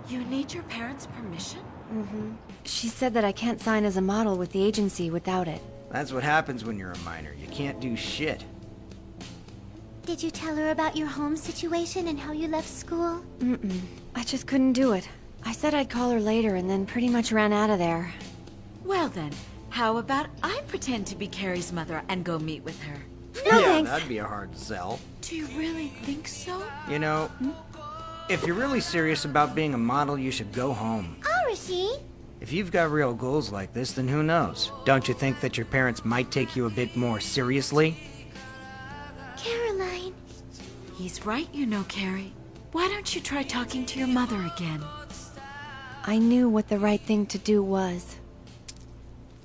You need your parents' permission? Mm-hmm. She said that I can't sign as a model with the agency without it. That's what happens when you're a minor. You can't do shit. Did you tell her about your home situation and how you left school? Mm-mm. I just couldn't do it. I said I'd call her later and then pretty much ran out of there. Well then, how about I pretend to be Carrie's mother and go meet with her? No, yeah, thanks. that'd be a hard sell. Do you really think so? You know, if you're really serious about being a model, you should go home. Arashi! If you've got real goals like this, then who knows? Don't you think that your parents might take you a bit more seriously? Caroline. He's right, you know, Carrie. Why don't you try talking to your mother again? I knew what the right thing to do was.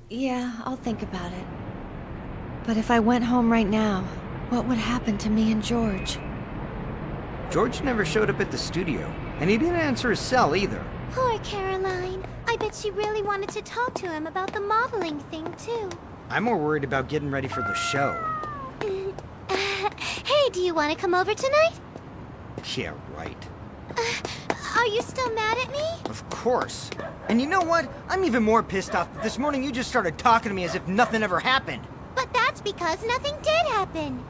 Yeah, I'll think about it. But if I went home right now, what would happen to me and George? George never showed up at the studio, and he didn't answer his cell either. Poor Caroline. I bet she really wanted to talk to him about the modeling thing, too. I'm more worried about getting ready for the show. Hey, do you want to come over tonight? Yeah, right. Are you still mad at me? Of course. And you know what? I'm even more pissed off that this morning you just started talking to me as if nothing ever happened. But that's because nothing did happen.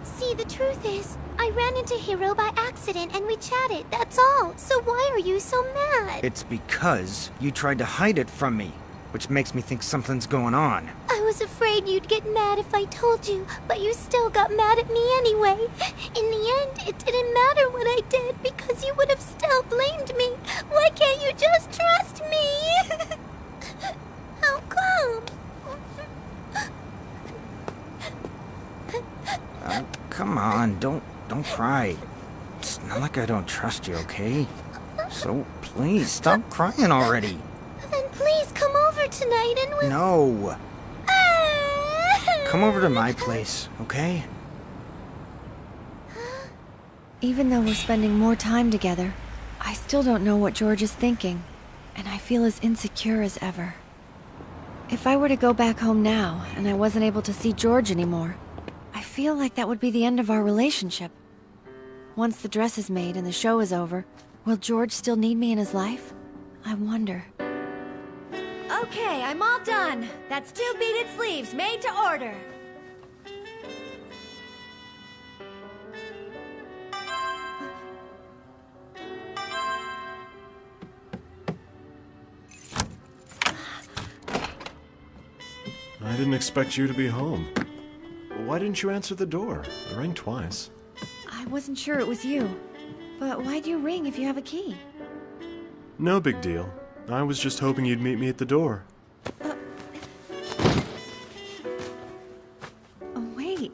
See, the truth is, I ran into Hiro by accident and we chatted, that's all. So why are you so mad? It's because you tried to hide it from me, which makes me think something's going on. I was afraid you'd get mad if I told you, but you still got mad at me anyway. In the end, it didn't matter what I did because you would have still blamed me. Why can't you just trust me? How come? Come on, don't cry. It's not like I don't trust you, okay? So please, stop crying already. Then please come over tonight and we'll... No. Come over to my place, okay? Even though we're spending more time together, I still don't know what George is thinking, and I feel as insecure as ever. If I were to go back home now, and I wasn't able to see George anymore, I feel like that would be the end of our relationship. Once the dress is made and the show is over, will George still need me in his life? I wonder. Okay, I'm all done. That's 2 beaded sleeves made to order. I didn't expect you to be home. Why didn't you answer the door? I rang twice. I wasn't sure it was you. But why'd you ring if you have a key? No big deal. I was just hoping you'd meet me at the door. Oh, wait.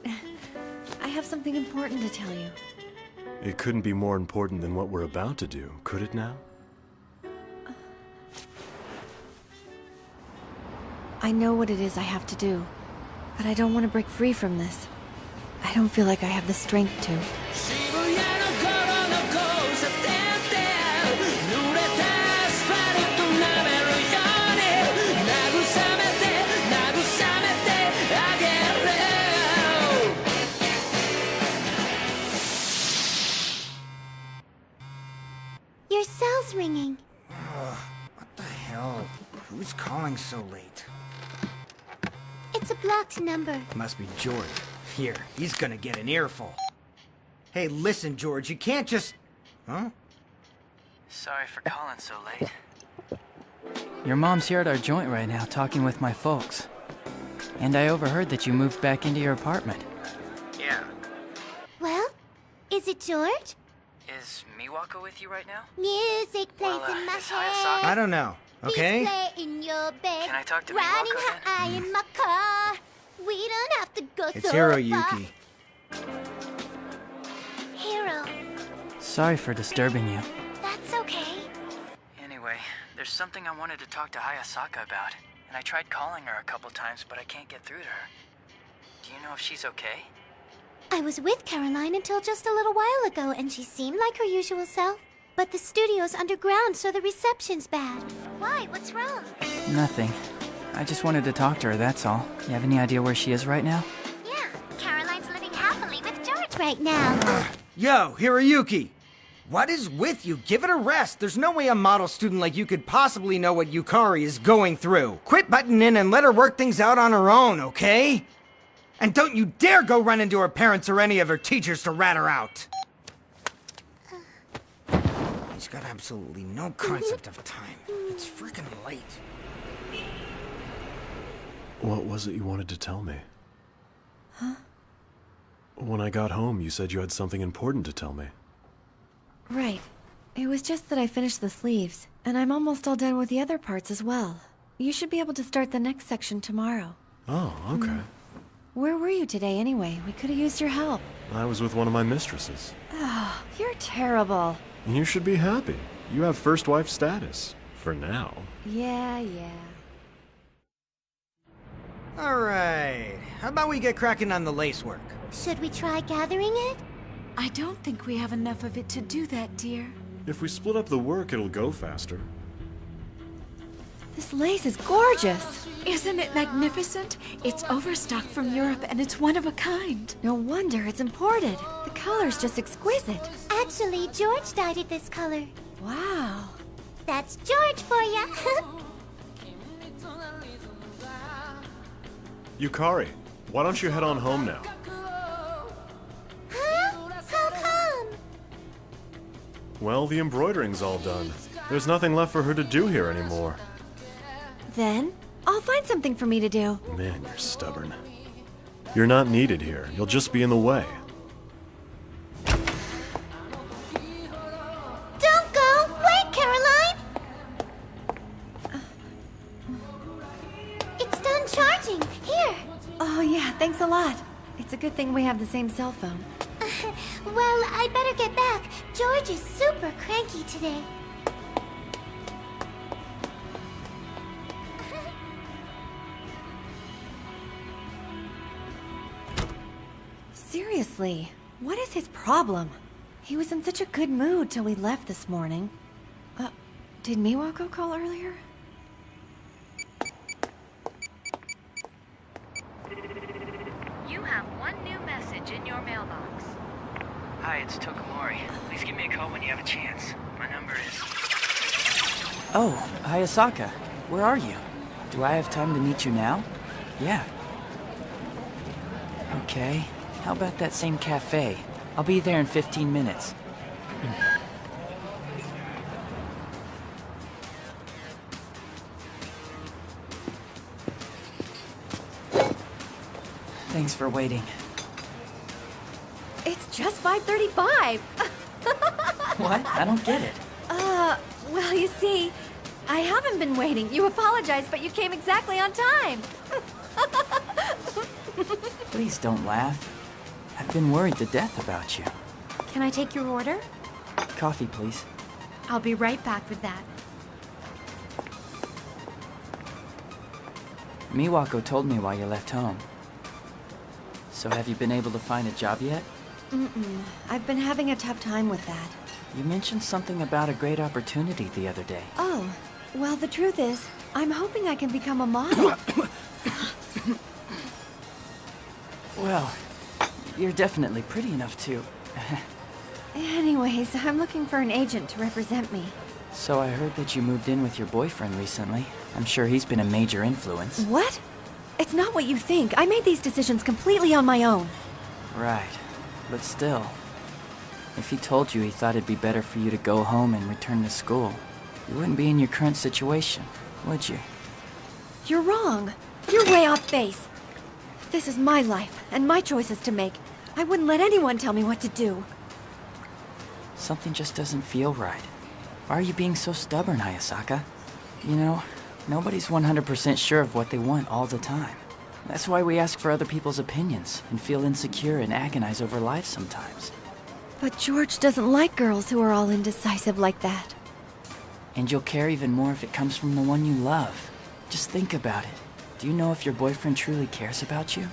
I have something important to tell you. It couldn't be more important than what we're about to do, could it now? I know what it is I have to do, but I don't want to break free from this. I don't feel like I have the strength to. Your cell's ringing. What the hell? Who's calling so late? It's a blocked number. Must be George. Here, he's gonna get an earful. Hey, listen, George, you can't just... Huh? Sorry for calling so late. Your mom's here at our joint right now talking with my folks. And I overheard that you moved back into your apartment. Yeah. Well, is it George? Is Miwako with you right now? Music plays Well, in my is head. I don't know, okay? Beats play in your bed. Can I talk to Riding Miwako high in my car. We don't have to go It's so Hiroyuki. Hiro, Sorry for disturbing you. that's okay. Anyway, there's something I wanted to talk to Hayasaka about. And I tried calling her a couple times, but I can't get through to her. Do you know if she's okay? I was with Caroline until just a little while ago, and she seemed like her usual self. But the studio's underground, so the reception's bad. Why? What's wrong? Nothing. I just wanted to talk to her, that's all. You have any idea where she is right now? Yeah, Caroline's living happily with George right now. Yo, Hiroyuki! What is with you? Give it a rest. There's no way a model student like you could possibly know what Yukari is going through. Quit butting in and let her work things out on her own, okay? And don't you dare go run into her parents or any of her teachers to rat her out. He's got absolutely no concept of time. It's freaking late. What was it you wanted to tell me? Huh? When I got home, you said you had something important to tell me. Right. It was just that I finished the sleeves, and I'm almost all done with the other parts as well. You should be able to start the next section tomorrow. Oh, okay. Where were you today anyway? We could have used your help. I was with one of my mistresses. Oh, you're terrible. You should be happy. You have first wife status. For now. Yeah. Alright, how about we get cracking on the lace work? Should we try gathering it? I don't think we have enough of it to do that, dear. If we split up the work, it'll go faster. This lace is gorgeous. Isn't it magnificent? It's overstock from Europe and it's one of a kind. No wonder it's imported. The color's just exquisite. Actually, George dyed it this color. Wow. That's George for ya. Yukari, why don't you head on home now? Huh? How come? Well, the embroidering's all done. There's nothing left for her to do here anymore. Then, I'll find something for me to do. Man, you're stubborn. You're not needed here. You'll just be in the way. Don't go! Wait, Caroline! It's done charging. Here. Oh yeah, thanks a lot. It's a good thing we have the same cell phone. Well, I better get back. George is super cranky today. Seriously, what is his problem? He was in such a good mood till we left this morning. Did Miwako call earlier? You have one new message in your mailbox. Hi, it's Tokumori. Please give me a call when you have a chance. My number is... Oh, Hayasaka. Where are you? Do I have time to meet you now? Yeah. Okay. How about that same cafe? I'll be there in 15 minutes. Thanks for waiting. It's just 5:35. What? I don't get it. Well, you see, I haven't been waiting. You apologized, but you came exactly on time. Please don't laugh. I've been worried to death about you. Can I take your order? Coffee, please. I'll be right back with that. Miwako told me why you left home. So have you been able to find a job yet? I've been having a tough time with that. You mentioned something about a great opportunity the other day. Oh, well, the truth is, I'm hoping I can become a model. Well, you're definitely pretty enough to... Anyways, I'm looking for an agent to represent me. So I heard that you moved in with your boyfriend recently. I'm sure he's been a major influence. What? It's not what you think. I made these decisions completely on my own. Right. But still, if he told you he thought it'd be better for you to go home and return to school, you wouldn't be in your current situation, would you? You're wrong. You're way off base. This is my life, and my choices to make. I wouldn't let anyone tell me what to do. Something just doesn't feel right. Why are you being so stubborn, Hayasaka? You know, nobody's 100% sure of what they want all the time. That's why we ask for other people's opinions and feel insecure and agonize over life sometimes. But George doesn't like girls who are all indecisive like that. And you'll care even more if it comes from the one you love. Just think about it. Do you know if your boyfriend truly cares about you?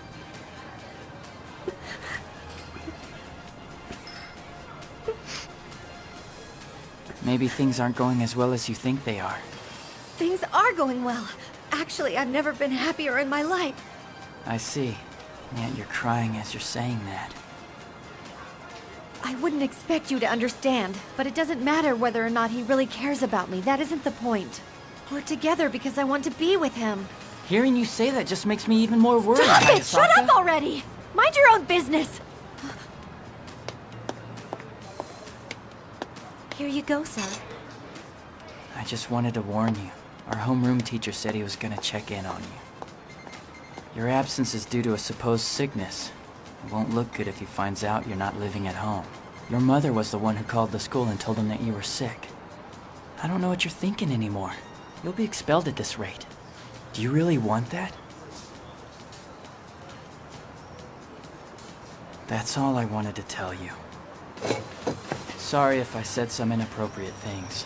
Maybe things aren't going as well as you think they are. Things are going well. Actually, I've never been happier in my life. I see. Yet you're crying as you're saying that. I wouldn't expect you to understand, but it doesn't matter whether or not he really cares about me. That isn't the point. We're together because I want to be with him. Hearing you say that just makes me even more worried, Stop it! Hayasaka. Shut up already! Mind your own business! Here you go, sir. I just wanted to warn you. Our homeroom teacher said he was gonna check in on you. Your absence is due to a supposed sickness. It won't look good if he finds out you're not living at home. Your mother was the one who called the school and told him that you were sick. I don't know what you're thinking anymore. You'll be expelled at this rate. Do you really want that? That's all I wanted to tell you. Sorry if I said some inappropriate things.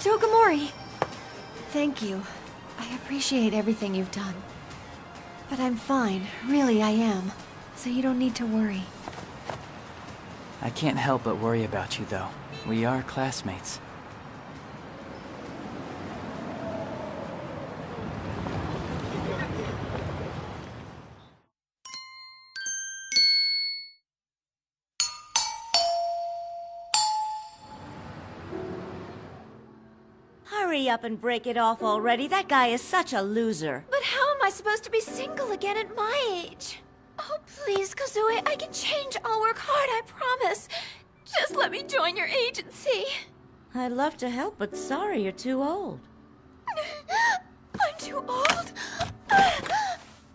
Togamori! Thank you. I appreciate everything you've done. But I'm fine. Really, I am. So you don't need to worry. I can't help but worry about you, though. We are classmates. Hurry up and break it off already. That guy is such a loser. But how am I supposed to be single again at my age? Oh, please, Kazue, I can change. I'll work hard, I promise. Just let me join your agency. I'd love to help, but sorry, you're too old. I'm too old?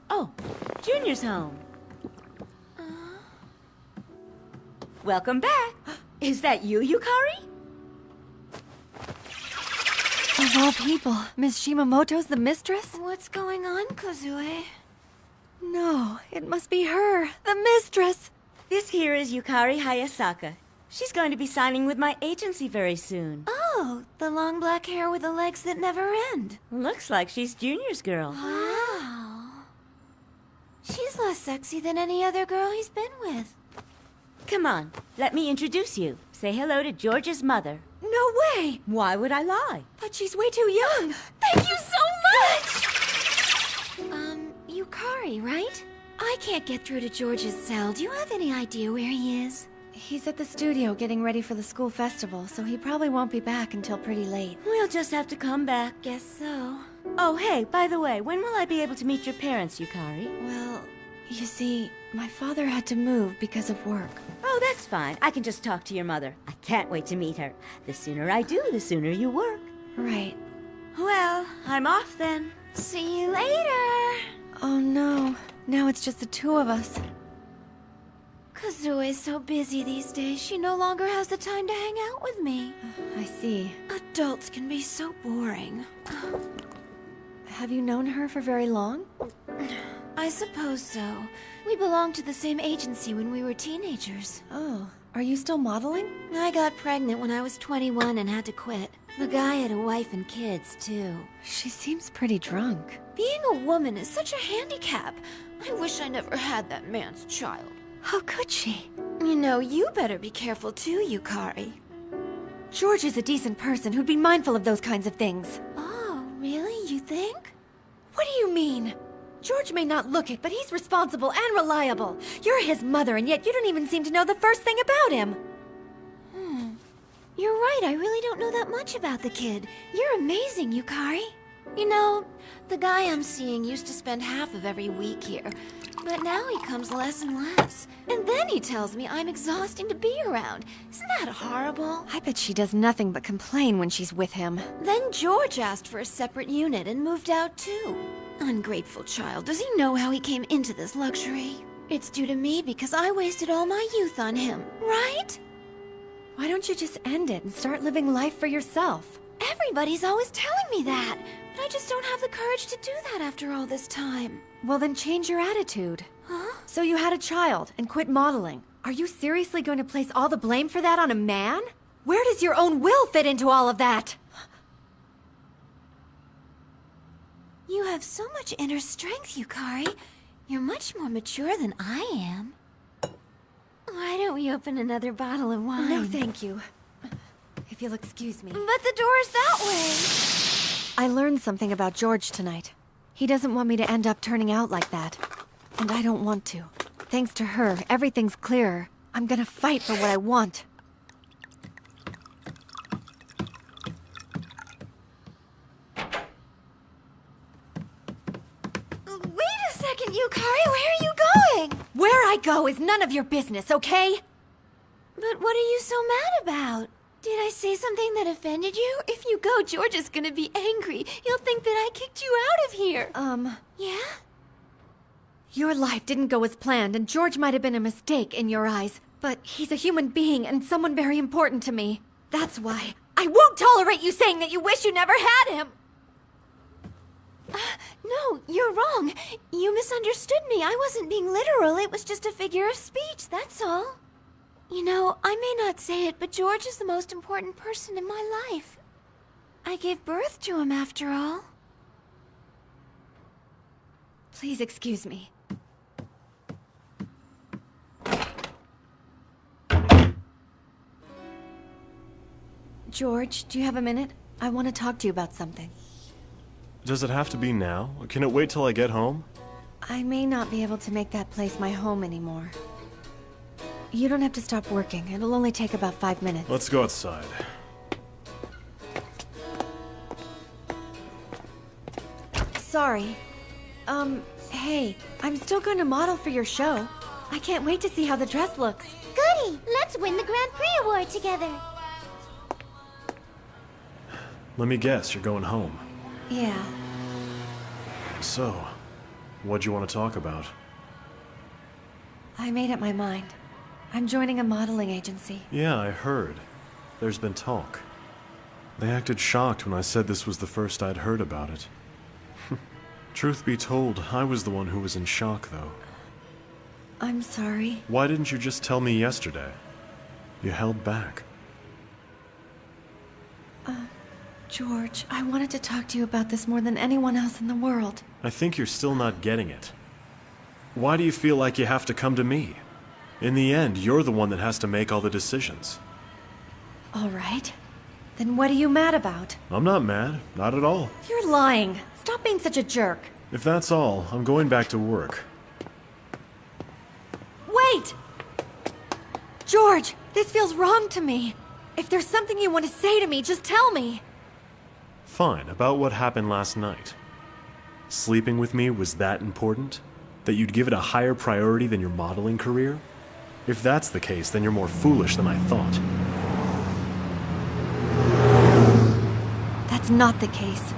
Oh, Junior's home. Welcome back. Is that you, Yukari? Of all people, Miss Shimamoto's the mistress? What's going on, Kazue? No, it must be her, the mistress! This here is Yukari Hayasaka. She's going to be signing with my agency very soon. Oh, the long black hair with the legs that never end. Looks like she's Junior's girl. Wow. She's less sexy than any other girl he's been with. Come on, let me introduce you. Say hello to George's mother. No way! Why would I lie? But she's way too young! Thank you so much! Yukari, right? I can't get through to George's cell. Do you have any idea where he is? He's at the studio getting ready for the school festival, so he probably won't be back until pretty late. We'll just have to come back. Guess so. Oh, hey, by the way, when will I be able to meet your parents, Yukari? Well, you see, my father had to move because of work. Oh, that's fine. I can just talk to your mother. I can't wait to meet her. The sooner I do, the sooner you work. Right. Well, I'm off then. See you later! Oh no, now it's just the two of us. Kazue's so busy these days, she no longer has the time to hang out with me. I see. Adults can be so boring. Have you known her for very long? I suppose so. We belonged to the same agency when we were teenagers. Oh, are you still modeling? I got pregnant when I was 21 and had to quit. The guy had a wife and kids, too. She seems pretty drunk. Being a woman is such a handicap. I wish I never had that man's child. How could she? You know, you better be careful too, Yukari. George is a decent person who'd be mindful of those kinds of things. Oh, really? You think? What do you mean? George may not look it, but he's responsible and reliable. You're his mother, and yet you don't even seem to know the first thing about him. You're right, I really don't know that much about the kid. You're amazing, Yukari. You know, the guy I'm seeing used to spend half of every week here, but now he comes less and less. And then he tells me I'm exhausting to be around. Isn't that horrible? I bet she does nothing but complain when she's with him. Then George asked for a separate unit and moved out too. Ungrateful child. Does he know how he came into this luxury? It's due to me because I wasted all my youth on him, right? Why don't you just end it and start living life for yourself? Everybody's always telling me that, but I just don't have the courage to do that after all this time. Well, then change your attitude. Huh? So you had a child and quit modeling. Are you seriously going to place all the blame for that on a man? Where does your own will fit into all of that? You have so much inner strength, Yukari. You're much more mature than I am. Why don't we open another bottle of wine? No, thank you. If you'll excuse me. But the door's that way! I learned something about George tonight. He doesn't want me to end up turning out like that. And I don't want to. Thanks to her, everything's clearer. I'm gonna fight for what I want. Wait a second, Yukari, where are you going? Where I go is none of your business, okay? But what are you so mad about? Did I say something that offended you? If you go, George is gonna be angry. He'll think that I kicked you out of here. Yeah? Your life didn't go as planned, and George might have been a mistake in your eyes, but he's a human being and someone very important to me. That's why I won't tolerate you saying that you wish you never had him! No, you're wrong. You misunderstood me. I wasn't being literal. It was just a figure of speech, that's all. You know, I may not say it, but George is the most important person in my life. I gave birth to him, after all. Please excuse me. George, do you have a minute? I want to talk to you about something. Does it have to be now? Can it wait till I get home? I may not be able to make that place my home anymore. You don't have to stop working. It'll only take about 5 minutes. Let's go outside. Sorry. Hey, I'm still going to model for your show. I can't wait to see how the dress looks. Goody! Let's win the Grand Prix award together. Let me guess, you're going home. Yeah. So, what'd you want to talk about? I made up my mind. I'm joining a modeling agency. Yeah, I heard. There's been talk. They acted shocked when I said this was the first I'd heard about it. Truth be told, I was the one who was in shock, though. I'm sorry. Why didn't you just tell me yesterday? You held back. George, I wanted to talk to you about this more than anyone else in the world. I think you're still not getting it. Why do you feel like you have to come to me? In the end, you're the one that has to make all the decisions. All right. Then what are you mad about? I'm not mad. Not at all. You're lying. Stop being such a jerk. If that's all, I'm going back to work. Wait! George, this feels wrong to me. If there's something you want to say to me, just tell me. Fine, about what happened last night. Sleeping with me was that important? That you'd give it a higher priority than your modeling career? If that's the case, then you're more foolish than I thought. That's not the case.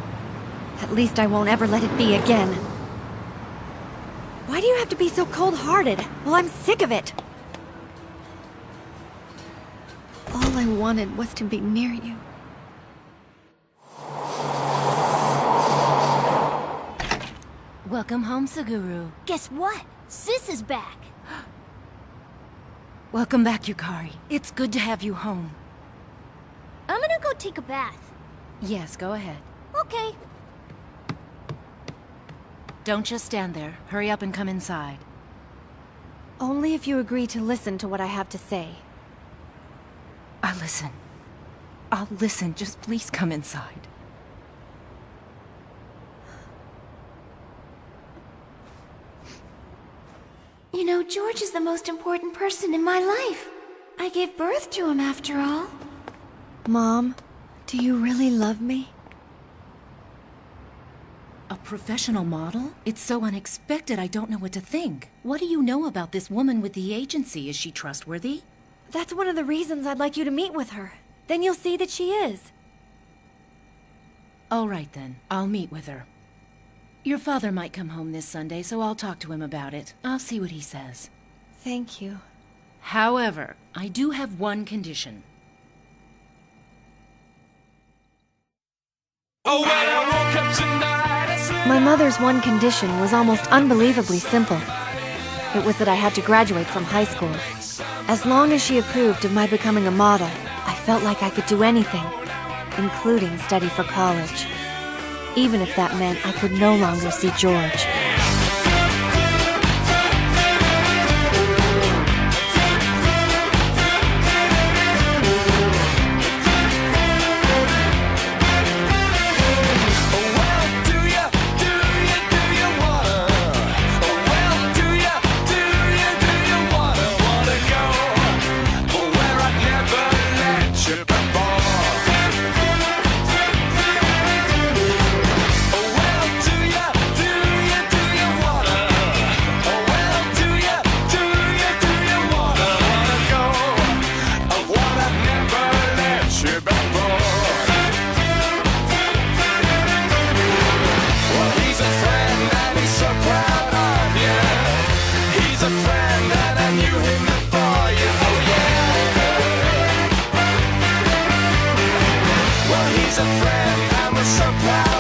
At least I won't ever let it be again. Why do you have to be so cold-hearted? Well, I'm sick of it. All I wanted was to be near you. Welcome home, Suguru. Guess what? Sis is back. Welcome back, Yukari. It's good to have you home. I'm gonna go take a bath. Yes, go ahead. Okay. Don't just stand there. Hurry up and come inside. Only if you agree to listen to what I have to say. I'll listen. I'll listen. Just please come inside. You know, George is the most important person in my life. I gave birth to him, after all. Mom, do you really love me? A professional model? It's so unexpected I don't know what to think. What do you know about this woman with the agency? Is she trustworthy? That's one of the reasons I'd like you to meet with her. Then you'll see that she is. All right then, I'll meet with her. Your father might come home this Sunday, so I'll talk to him about it. I'll see what he says. Thank you. However, I do have one condition. Oh, when I woke up tonight, I slept. My mother's one condition was almost unbelievably simple. It was that I had to graduate from high school. As long as she approved of my becoming a model, I felt like I could do anything, including study for college. Even if that meant I could no longer see George. He's a friend, and we're so proud.